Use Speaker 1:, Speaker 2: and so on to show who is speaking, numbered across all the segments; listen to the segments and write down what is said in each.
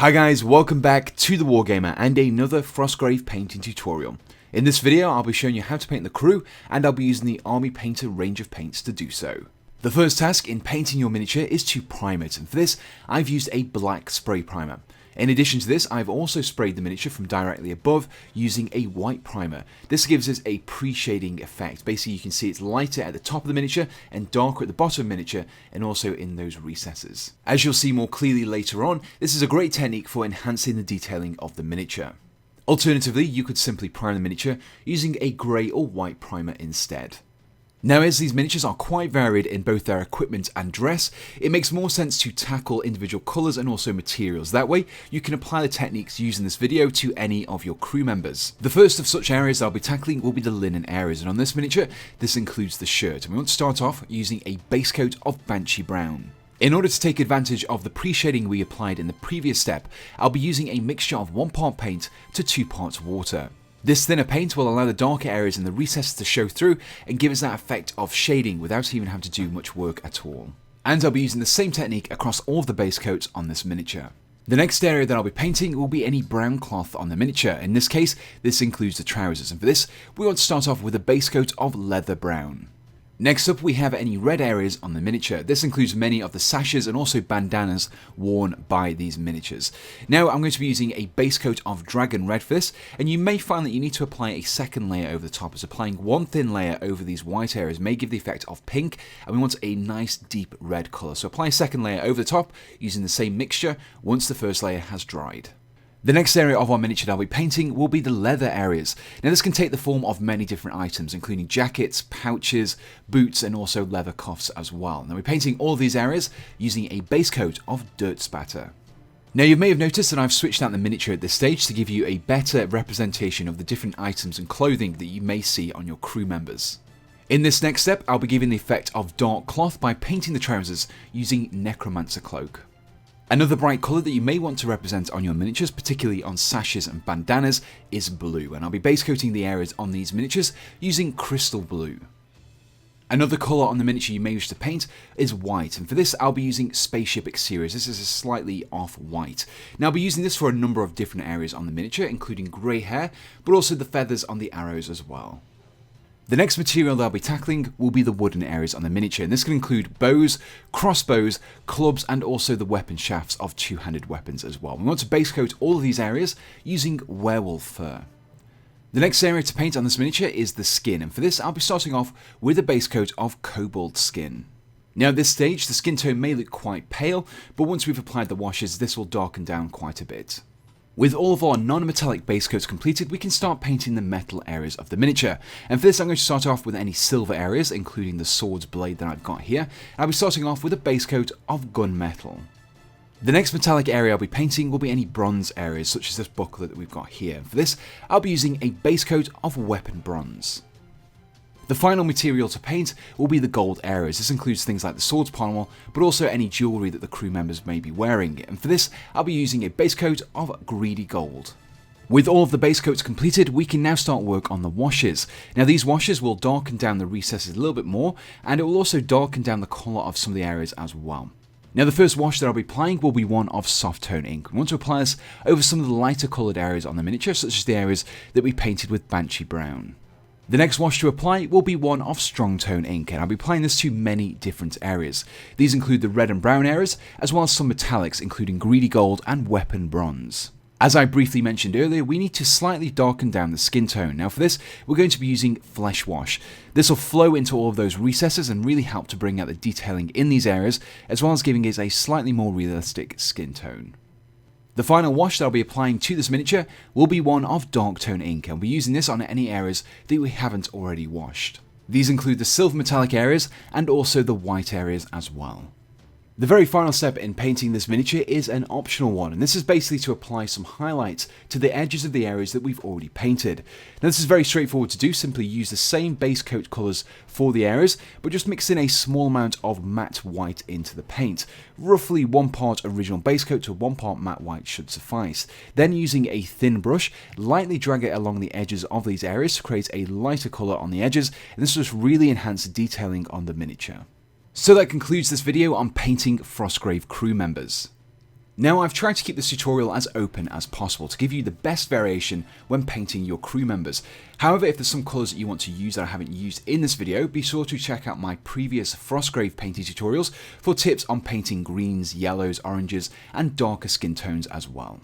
Speaker 1: Hi guys, welcome back to the Wargamer and another Frostgrave painting tutorial. In this video I'll be showing you how to paint the crew, and I'll be using the Army Painter range of paints to do so. The first task in painting your miniature is to prime it, and for this I've used a black spray primer. In addition to this, I've also sprayed the miniature from directly above using a white primer. This gives us a pre-shading effect. Basically you can see it's lighter at the top of the miniature and darker at the bottom of the miniature, and also in those recesses. As you'll see more clearly later on, this is a great technique for enhancing the detailing of the miniature. Alternatively, you could simply prime the miniature using a grey or white primer instead. Now, as these miniatures are quite varied in both their equipment and dress, it makes more sense to tackle individual colours and also materials. That way, you can apply the techniques used in this video to any of your crew members. The first of such areas I'll be tackling will be the linen areas, and on this miniature, this includes the shirt. And we want to start off using a base coat of Banshee Brown. In order to take advantage of the pre-shading we applied in the previous step, I'll be using a mixture of 1 part paint to 2 parts water. This thinner paint will allow the darker areas in the recesses to show through and give us that effect of shading without even having to do much work at all. And I'll be using the same technique across all of the base coats on this miniature. The next area that I'll be painting will be any brown cloth on the miniature. In this case, this includes the trousers, and for this, we want to start off with a base coat of leather brown. Next up, we have any red areas on the miniature. This includes many of the sashes and also bandanas worn by these miniatures. Now, I'm going to be using a base coat of dragon red for this, and you may find that you need to apply a second layer over the top, as applying one thin layer over these white areas may give the effect of pink, and we want a nice deep red colour. So apply a second layer over the top using the same mixture once the first layer has dried. The next area of our miniature that I'll be painting will be the leather areas. Now this can take the form of many different items, including jackets, pouches, boots, and also leather cuffs as well. Now we're painting all of these areas using a base coat of dirt spatter. Now you may have noticed that I've switched out the miniature at this stage to give you a better representation of the different items and clothing that you may see on your crew members. In this next step, I'll be giving the effect of dark cloth by painting the trousers using Necromancer cloak. Another bright colour that you may want to represent on your miniatures, particularly on sashes and bandanas, is blue, and I'll be base coating the areas on these miniatures using crystal blue. Another colour on the miniature you may wish to paint is white, and for this I'll be using Spaceship Exteriors. This is a slightly off-white. Now I'll be using this for a number of different areas on the miniature, including grey hair, but also the feathers on the arrows as well. The next material that I'll be tackling will be the wooden areas on the miniature, and this can include bows, crossbows, clubs, and also the weapon shafts of two-handed weapons as well. We want to base coat all of these areas using Werewolf Fur. The next area to paint on this miniature is the skin, and for this I'll be starting off with a base coat of Kobold Skin. Now at this stage the skin tone may look quite pale, but once we've applied the washes this will darken down quite a bit. With all of our non-metallic base coats completed, we can start painting the metal areas of the miniature. And for this I'm going to start off with any silver areas, including the sword's blade that I've got here. I'll be starting off with a base coat of gunmetal. The next metallic area I'll be painting will be any bronze areas, such as this buckler that we've got here. For this, I'll be using a base coat of weapon bronze. The final material to paint will be the gold areas. This includes things like the swords pommel, but also any jewellery that the crew members may be wearing. And for this, I'll be using a base coat of greedy gold. With all of the base coats completed, we can now start work on the washes. Now these washes will darken down the recesses a little bit more, and it will also darken down the colour of some of the areas as well. Now the first wash that I'll be applying will be one of soft tone ink. We want to apply this over some of the lighter coloured areas on the miniature, such as the areas that we painted with Banshee Brown. The next wash to apply will be one of strong tone ink, and I'll be applying this to many different areas. These include the red and brown areas, as well as some metallics including greedy gold and weapon bronze. As I briefly mentioned earlier, we need to slightly darken down the skin tone. Now for this, we're going to be using Flesh Wash. This will flow into all of those recesses and really help to bring out the detailing in these areas, as well as giving us a slightly more realistic skin tone. The final wash that I'll be applying to this miniature will be one of dark tone ink, and we'll be using this on any areas that we haven't already washed. These include the silver metallic areas and also the white areas as well. The very final step in painting this miniature is an optional one, and this is basically to apply some highlights to the edges of the areas that we've already painted. Now this is very straightforward to do. Simply use the same base coat colours for the areas, but just mix in a small amount of matte white into the paint. Roughly 1 part original base coat to 1 part matte white should suffice. Then using a thin brush, lightly drag it along the edges of these areas to create a lighter colour on the edges, and this will just really enhance the detailing on the miniature. So that concludes this video on painting Frostgrave crew members. Now, I've tried to keep this tutorial as open as possible to give you the best variation when painting your crew members. However, if there's some colours that you want to use that I haven't used in this video, be sure to check out my previous Frostgrave painting tutorials for tips on painting greens, yellows, oranges and darker skin tones as well.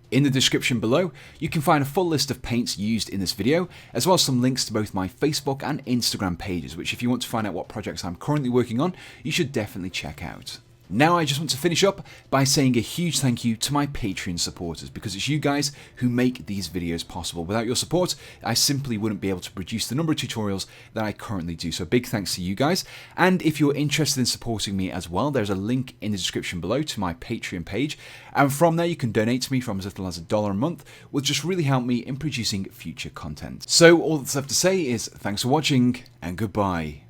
Speaker 1: In the description below, you can find a full list of paints used in this video, as well as some links to both my Facebook and Instagram pages, which if you want to find out what projects I'm currently working on, you should definitely check out. Now I just want to finish up by saying a huge thank you to my Patreon supporters, because it's you guys who make these videos possible. Without your support, I simply wouldn't be able to produce the number of tutorials that I currently do. So big thanks to you guys. And if you're interested in supporting me as well, there's a link in the description below to my Patreon page. And from there you can donate to me from as little as $1 a month, which just really help me in producing future content. So all that's left to say is thanks for watching and goodbye.